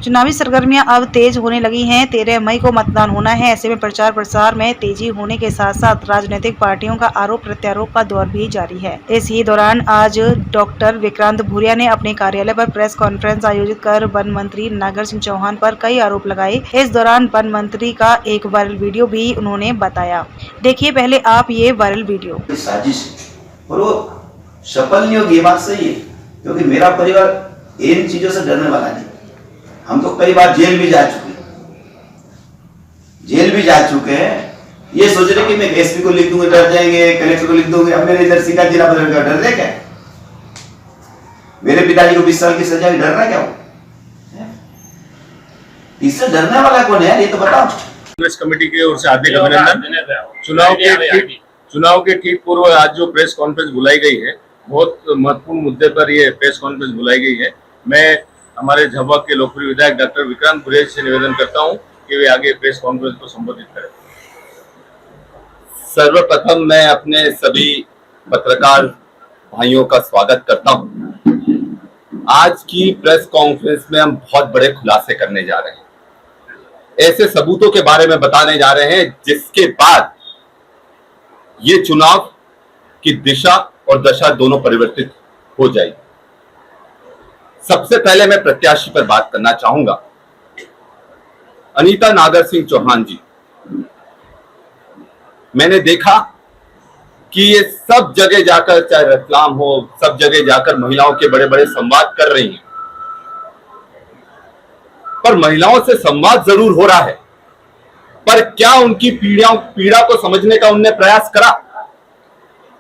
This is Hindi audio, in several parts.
चुनावी सरगर्मियां अब तेज होने लगी हैं। 13 मई को मतदान होना है। ऐसे में प्रचार प्रसार में तेजी होने के साथ साथ राजनीतिक पार्टियों का आरोप प्रत्यारोप का दौर भी जारी है। इसी दौरान आज डॉक्टर विक्रांत भूरिया ने अपने कार्यालय पर प्रेस कॉन्फ्रेंस आयोजित कर वन मंत्री नागर सिंह चौहान पर कई आरोप लगाए। इस दौरान वन मंत्री का एक वायरल वीडियो भी उन्होंने बताया। देखिए पहले आप ये वायरल वीडियो। साजिश और वो सफल नहीं होगी, ये बात सही है, क्योंकि मेरा परिवार इन चीजों से डरने वाला नहीं। हम तो कई बार जेल भी जा चुके हैं। ये सोच रहे कि मैं एसपी को लिख दूंगा डर जाएंगे, कलेक्टर को लिख दूंगा, अब मेरे इधर सीधा जिला बदल का डर रहे क्या? मेरे पिताजी को 20 साल की सजा डर रहा क्या? वो इससे डरने वाला कौन है, ये तो बताओ। कांग्रेस कमेटी की ओर से हार्दिक अभिनंदन। चुनाव के ठीक पूर्व आज जो प्रेस कॉन्फ्रेंस बुलाई गई है, बहुत महत्वपूर्ण मुद्दे पर ये प्रेस कॉन्फ्रेंस बुलाई गई है। मैं हमारे झाबुआ के लोकप्रिय विधायक डॉक्टर विक्रांत भूरिया से निवेदन करता हूं कि वे आगे प्रेस कॉन्फ्रेंस को संबोधित करें। सर्वप्रथम मैं अपने सभी पत्रकार भाइयों का स्वागत करता हूं। आज की प्रेस कॉन्फ्रेंस में हम बहुत बड़े खुलासे करने जा रहे हैं, ऐसे सबूतों के बारे में बताने जा रहे हैं जिसके बाद ये चुनाव की दिशा और दशा दोनों परिवर्तित हो जाएगी। सबसे पहले मैं प्रत्याशी पर बात करना चाहूंगा। अनीता नागर सिंह चौहान जी, मैंने देखा कि ये सब जगह जाकर, चाहे रतलाम हो, सब जगह जाकर महिलाओं के बड़े बड़े संवाद कर रही हैं, पर महिलाओं से संवाद जरूर हो रहा है, पर क्या उनकी पीड़ा को समझने का उनने प्रयास करा?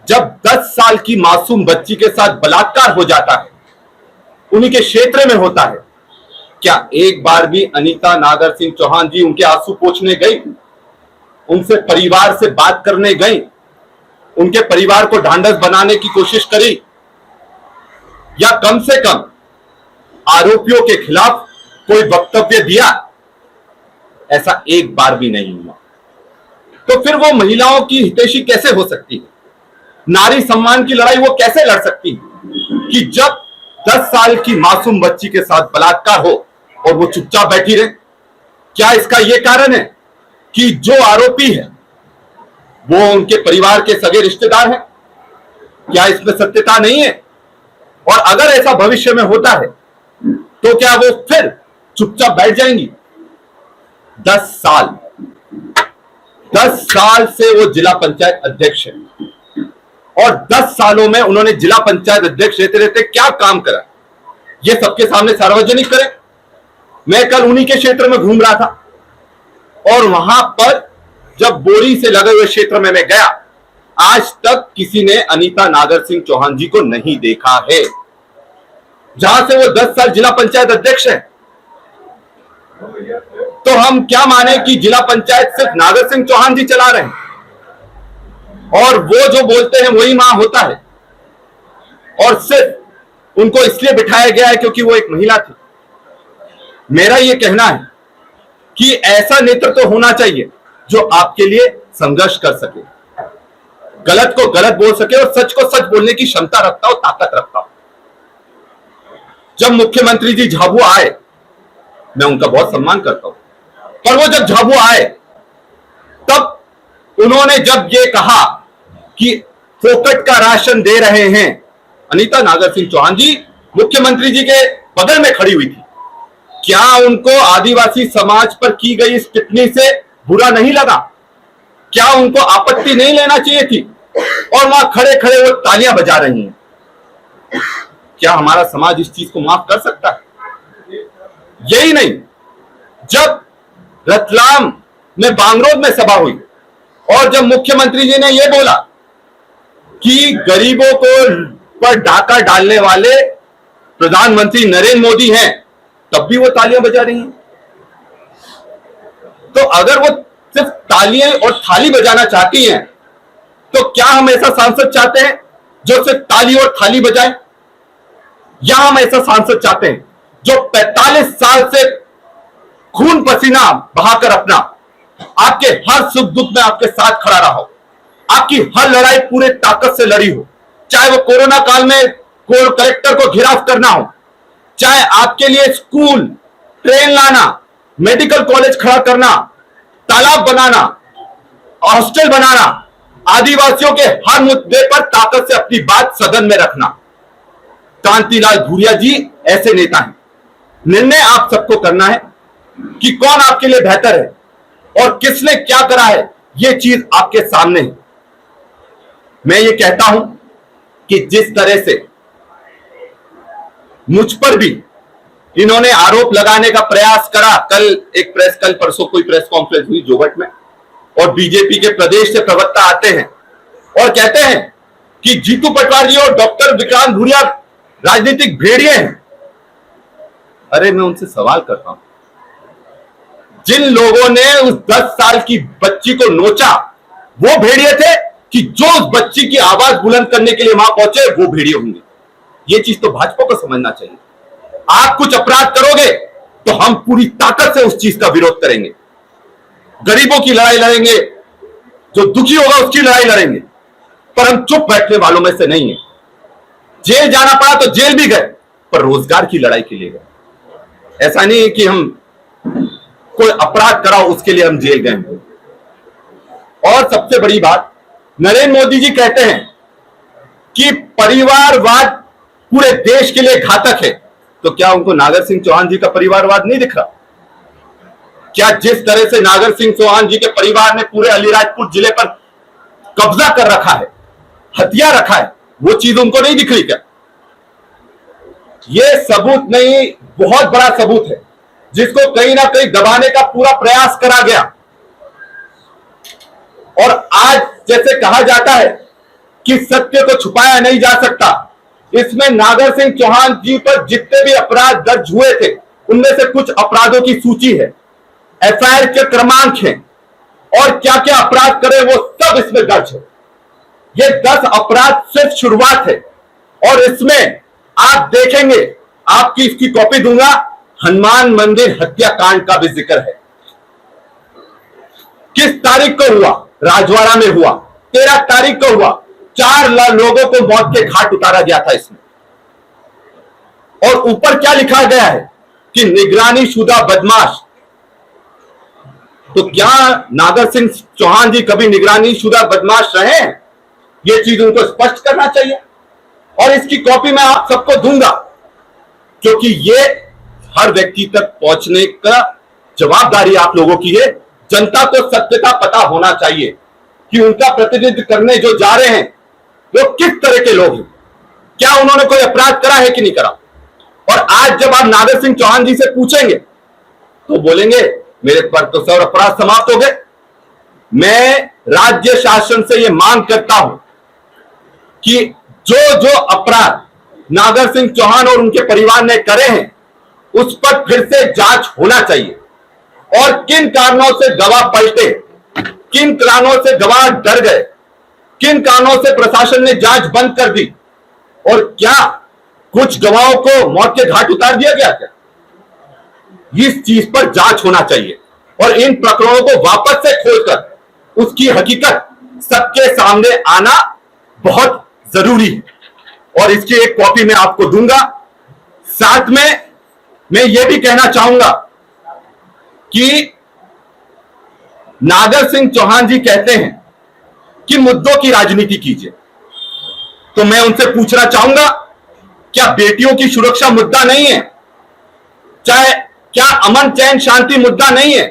जब 10 साल की मासूम बच्ची के साथ बलात्कार हो जाता है, उन्हीं के क्षेत्र में होता है, क्या एक बार भी अनीता नागर सिंह चौहान जी उनके आंसू पोंछने गई, उनसे परिवार से बात करने गई, उनके परिवार को ढांढस बनाने की कोशिश करी, या कम से कम आरोपियों के खिलाफ कोई वक्तव्य दिया? ऐसा एक बार भी नहीं हुआ। तो फिर वो महिलाओं की हितैषी कैसे हो सकती है? नारी सम्मान की लड़ाई वो कैसे लड़ सकती है कि जब 10 साल की मासूम बच्ची के साथ बलात्कार हो और वो चुपचाप बैठी रहे? क्या इसका यह कारण है कि जो आरोपी है वो उनके परिवार के सगे रिश्तेदार हैं? क्या इसमें सत्यता नहीं है? और अगर ऐसा भविष्य में होता है तो क्या वो फिर चुपचाप बैठ जाएंगी? 10 साल से वो जिला पंचायत अध्यक्ष है और 10 सालों में उन्होंने जिला पंचायत अध्यक्ष रहते रहते क्या काम करा, ये सबके सामने सार्वजनिक करें। मैं कल उन्हीं के क्षेत्र में घूम रहा था और वहां पर जब बोरी से लगे हुए क्षेत्र में मैं गया, आज तक किसी ने अनीता नागर सिंह चौहान जी को नहीं देखा है, जहां से वो 10 साल जिला पंचायत अध्यक्ष है। तो हम क्या माने कि जिला पंचायत सिर्फ नागर सिंह चौहान जी चला रहे हैं और वो जो बोलते हैं वही वहां होता है, और सिर्फ उनको इसलिए बिठाया गया है क्योंकि वो एक महिला थी। मेरा ये कहना है कि ऐसा नेतृत्व तो होना चाहिए जो आपके लिए संघर्ष कर सके, गलत को गलत बोल सके और सच को सच बोलने की क्षमता रखता हो, ताकत रखता हो। जब मुख्यमंत्री जी झाबुआ आए, मैं उनका बहुत सम्मान करता हूं, पर वो जब झाबुआ आए तब उन्होंने जब ये कहा कि फोकट का राशन दे रहे हैं, अनीता नागर सिंह चौहान जी मुख्यमंत्री जी के बगल में खड़ी हुई थी। क्या उनको आदिवासी समाज पर की गई इस टिप्पणी से बुरा नहीं लगा? क्या उनको आपत्ति नहीं लेना चाहिए थी? और वहां खड़े खड़े वो तालियां बजा रही हैं। क्या हमारा समाज इस चीज को माफ कर सकता है? यही नहीं, जब रतलाम में बांगरोद में सभा हुई और जब मुख्यमंत्री जी ने यह बोला कि गरीबों को पर डाका डालने वाले प्रधानमंत्री नरेंद्र मोदी हैं, तब भी वो तालियां बजा रही हैं। तो अगर वो सिर्फ तालियां और थाली बजाना चाहती हैं, तो क्या हम ऐसा सांसद चाहते हैं जो सिर्फ ताली और थाली बजाए, या हम ऐसा सांसद चाहते हैं जो 45 साल से खून पसीना बहाकर अपना आपके हर सुख दुख में आपके साथ खड़ा रहा हो, आपकी हर लड़ाई पूरे ताकत से लड़ी हो, चाहे वो कोरोना काल में कलेक्टर को घिराव करना हो, चाहे आपके लिए स्कूल ट्रेन लाना, मेडिकल कॉलेज खड़ा करना, तालाब बनाना, हॉस्टल बनाना, आदिवासियों के हर मुद्दे पर ताकत से अपनी बात सदन में रखना। कांतिलाल भूरिया जी ऐसे नेता हैं। निर्णय आप सबको करना है कि कौन आपके लिए बेहतर है और किसने क्या करा है, यह चीज आपके सामने है। मैं ये कहता हूं कि जिस तरह से मुझ पर भी इन्होंने आरोप लगाने का प्रयास करा, कल परसों कोई प्रेस कॉन्फ्रेंस हुई जोगट में, और बीजेपी के प्रदेश से प्रवक्ता आते हैं और कहते हैं कि जीतू पटवारी और डॉक्टर विक्रांत भूरिया राजनीतिक भेड़िए हैं। अरे मैं उनसे सवाल करता हूं, जिन लोगों ने उस 10 साल की बच्ची को नोचा वो भेड़िए थे कि जो उस बच्ची की आवाज बुलंद करने के लिए वहां पहुंचे वो भेड़िए होंगे? ये चीज तो भाजपा को समझना चाहिए। आप कुछ अपराध करोगे तो हम पूरी ताकत से उस चीज का विरोध करेंगे, गरीबों की लड़ाई लड़ेंगे, जो दुखी होगा उसकी लड़ाई लड़ेंगे, पर हम चुप बैठने वालों में से नहीं है। जेल जाना पड़ा तो जेल भी गए, पर रोजगार की लड़ाई के लिए गए। ऐसा नहीं है कि हम कोई अपराध करा उसके लिए हम जेल गए। और सबसे बड़ी बात, नरेंद्र मोदी जी कहते हैं कि परिवारवाद पूरे देश के लिए घातक है, तो क्या उनको नागर सिंह चौहान जी का परिवारवाद नहीं दिख रहा? क्या जिस तरह से नागर सिंह चौहान जी के परिवार ने पूरे अलीराजपुर जिले पर कब्जा कर रखा है, हथियार रखा है, वो चीज उनको नहीं दिख रही क्या? ये सबूत नहीं, बहुत बड़ा सबूत है जिसको कहीं ना कहीं दबाने का पूरा प्रयास करा गया। और आज जैसे कहा जाता है कि सत्य को छुपाया नहीं जा सकता, इसमें नागर सिंह चौहान जी पर जितने भी अपराध दर्ज हुए थे उनमें से कुछ अपराधों की सूची है, एफआईआर के क्रमांक हैं, और क्या क्या अपराध करे वो सब इसमें दर्ज है। ये 10 अपराध सिर्फ शुरुआत है, और इसमें आप देखेंगे, आपकी इसकी कॉपी दूंगा, हनुमान मंदिर हत्याकांड का भी जिक्र है। किस तारीख को हुआ? राजवाड़ा में हुआ। 13 तारीख को हुआ। 4 लोगों को मौत के घाट उतारा गया था इसमें। और ऊपर क्या लिखा गया है कि निगरानी शुदा बदमाश। तो क्या नागर सिंह चौहान जी कभी निगरानी शुदा बदमाश रहे हैं? यह चीज उनको स्पष्ट करना चाहिए, और इसकी कॉपी मैं आप सबको दूंगा, क्योंकि ये हर व्यक्ति तक पहुंचने का जवाबदारी आप लोगों की है। जनता को सत्य का पता होना चाहिए कि उनका प्रतिनिधित्व करने जो जा रहे हैं वो किस तरह के लोग हैं, क्या उन्होंने कोई अपराध करा है कि नहीं करा। और आज जब आप नागर सिंह चौहान जी से पूछेंगे तो बोलेंगे मेरे पर तो सब अपराध समाप्त हो गए। मैं राज्य शासन से यह मांग करता हूं कि जो जो अपराध नागर सिंह चौहान और उनके परिवार ने करे हैं उस पर फिर से जांच होना चाहिए, और किन कारणों से गवाह पलटे, किन कारणों से गवाह डर गए, किन कारणों से प्रशासन ने जांच बंद कर दी, और क्या कुछ गवाहों को मौत के घाट उतार दिया गया क्या? इस चीज पर जांच होना चाहिए, और इन प्रकरणों को वापस से खोलकर उसकी हकीकत सबके सामने आना बहुत जरूरी है। और इसकी एक कॉपी मैं आपको दूंगा। साथ में मैं यह भी कहना चाहूंगा कि नागर सिंह चौहान जी कहते हैं कि मुद्दों की राजनीति कीजिए, तो मैं उनसे पूछना चाहूंगा, क्या बेटियों की सुरक्षा मुद्दा नहीं है? चाहे क्या अमन चैन शांति मुद्दा नहीं है?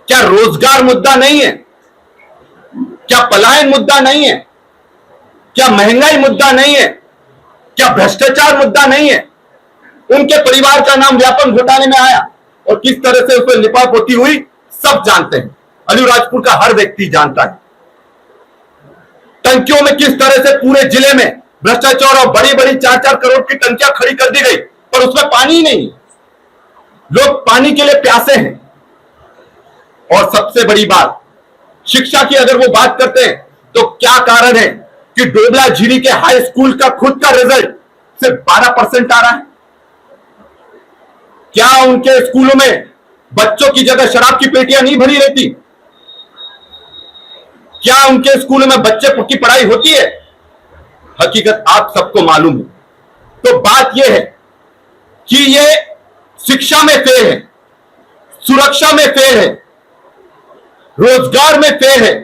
क्या रोजगार मुद्दा नहीं है? क्या पलायन मुद्दा नहीं है? क्या महंगाई मुद्दा नहीं है? क्या भ्रष्टाचार मुद्दा नहीं है? उनके परिवार का नाम व्यापम घोटाले में आया और किस तरह से उस पर लिपापोती हुई सब जानते हैं, अलीराजपुर का हर व्यक्ति जानता है। टंकियों में किस तरह से पूरे जिले में भ्रष्टाचार और बड़ी बड़ी 4-4 करोड़ की टंकियां खड़ी कर दी गई, पर उसमें पानी नहीं, लोग पानी के लिए प्यासे हैं। और सबसे बड़ी बात, शिक्षा की अगर वो बात करते हैं तो क्या कारण है कि डोबला झीरी के हाई स्कूल का खुद का रिजल्ट सिर्फ 12% आ रहा है? क्या उनके स्कूलों में बच्चों की जगह शराब की पेटियां नहीं भरी रहती? क्या उनके स्कूलों में बच्चे की पढ़ाई होती है? हकीकत आप सबको मालूम है। तो बात यह है कि ये शिक्षा में फेल है, सुरक्षा में फेल है, रोजगार में फेल है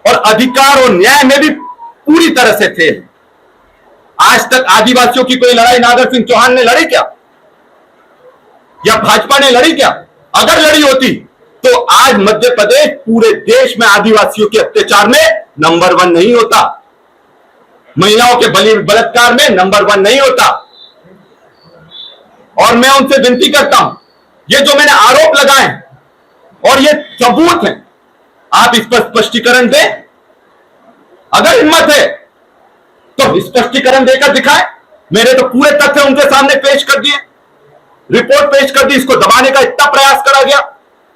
और अधिकार और न्याय में भी पूरी तरह से फेल है। आज तक आदिवासियों की कोई लड़ाई नागर सिंह चौहान ने लड़ी क्या, या भाजपा ने लड़ी क्या? अगर लड़ी होती तो आज मध्य प्रदेश पूरे देश में आदिवासियों के अत्याचार में नंबर 1 नहीं होता, महिलाओं के बलात्कार में नंबर 1 नहीं होता। और मैं उनसे विनती करता हूं, ये जो मैंने आरोप लगाए और ये सबूत हैं, आप इस पर स्पष्टीकरण दें। अगर हिम्मत है तो स्पष्टीकरण देकर दिखाएं। मेरे तो पूरे तथ्य उनके सामने पेश कर दिए, रिपोर्ट पेश कर दी। इसको दबाने का इतना प्रयास करा गया,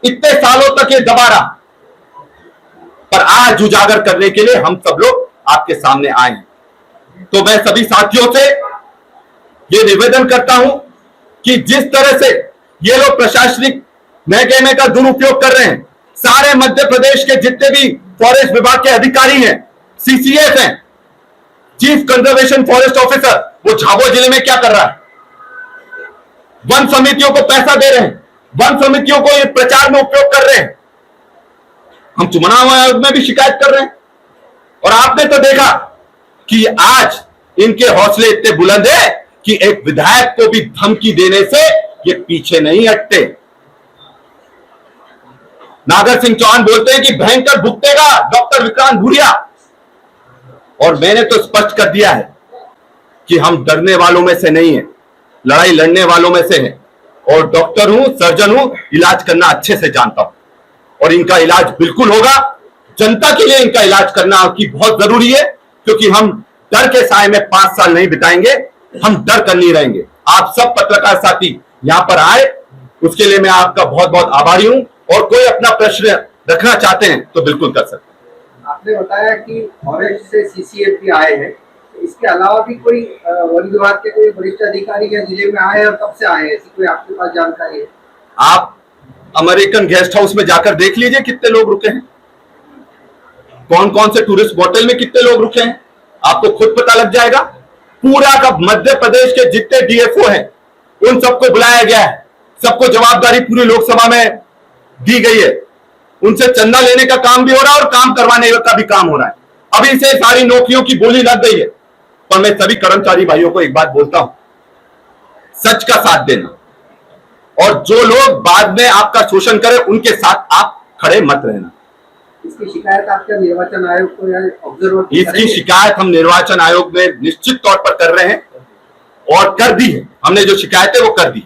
इतने सालों तक ये दबा रहा, पर आज उजागर करने के लिए हम सब लोग आपके सामने आए हैं। तो मैं सभी साथियों से ये निवेदन करता हूं कि जिस तरह से ये लोग प्रशासनिक महकमे का दुरुपयोग कर रहे हैं, सारे मध्य प्रदेश के जितने भी फॉरेस्ट विभाग के अधिकारी हैं, सीसीएफ हैं, चीफ कंजर्वेशन फॉरेस्ट ऑफिसर, वो झाबुआ जिले में क्या कर रहा है? वन समितियों को पैसा दे रहे हैं, वन समितियों को ये प्रचार में उपयोग कर रहे हैं। हम चुनाव आयोग में भी शिकायत कर रहे हैं और आपने तो देखा कि आज इनके हौसले इतने बुलंद है कि एक विधायक को भी धमकी देने से ये पीछे नहीं हटते। नागर सिंह चौहान बोलते हैं कि भयंकर भुगतेगा डॉक्टर विक्रांत भूरिया, और मैंने तो स्पष्ट कर दिया है कि हम डरने वालों में से नहीं है, लड़ाई लड़ने वालों में से है। और डॉक्टर हूं, सर्जन हूं, इलाज करना अच्छे से जानता हूं और इनका इलाज बिल्कुल होगा। जनता के लिए इनका इलाज करना की बहुत जरूरी है, क्योंकि हम डर के साए में 5 साल नहीं बिताएंगे, हम डर कर नहीं रहेंगे। आप सब पत्रकार साथी यहां पर आए, उसके लिए मैं आपका बहुत बहुत आभारी हूं। और कोई अपना प्रश्न रखना चाहते हैं तो बिल्कुल कर सकते हैं। आपने बताया कि फॉरेस्ट से सीसीएफ भी आए हैं, इसके अलावा भी कोई वन विभाग के कोई वरिष्ठ अधिकारी या जिले में आए और कब से आए हैं, ऐसी कोई आपके पास जानकारी है? आप अमेरिकन गेस्ट हाउस में जाकर देख लीजिए कितने लोग रुके हैं, कौन कौन से टूरिस्ट होटल में कितने लोग रुके हैं, आपको खुद पता लग जाएगा। पूरा का मध्य प्रदेश के जितने डीएफओ हैं उन सबको बुलाया गया है, सबको जवाबदारी पूरी लोकसभा में दी गई है। उनसे चंदा लेने का काम भी हो रहा है और काम करवाने का भी काम हो रहा है। अभी से सारी नौकरियों की बोली लग गई है। पर मैं सभी कर्मचारी भाइयों को एक बात बोलता हूं, सच का साथ देना और जो लोग बाद में आपका शोषण करें उनके साथ आप खड़े मत रहना। इसकी शिकायत आपका निर्वाचन आयोग को या ऑब्जर्वर? इसकी शिकायत हम निर्वाचन आयोग में निश्चित तौर पर कर रहे हैं और कर दी है। हमने जो शिकायत है वो कर दी।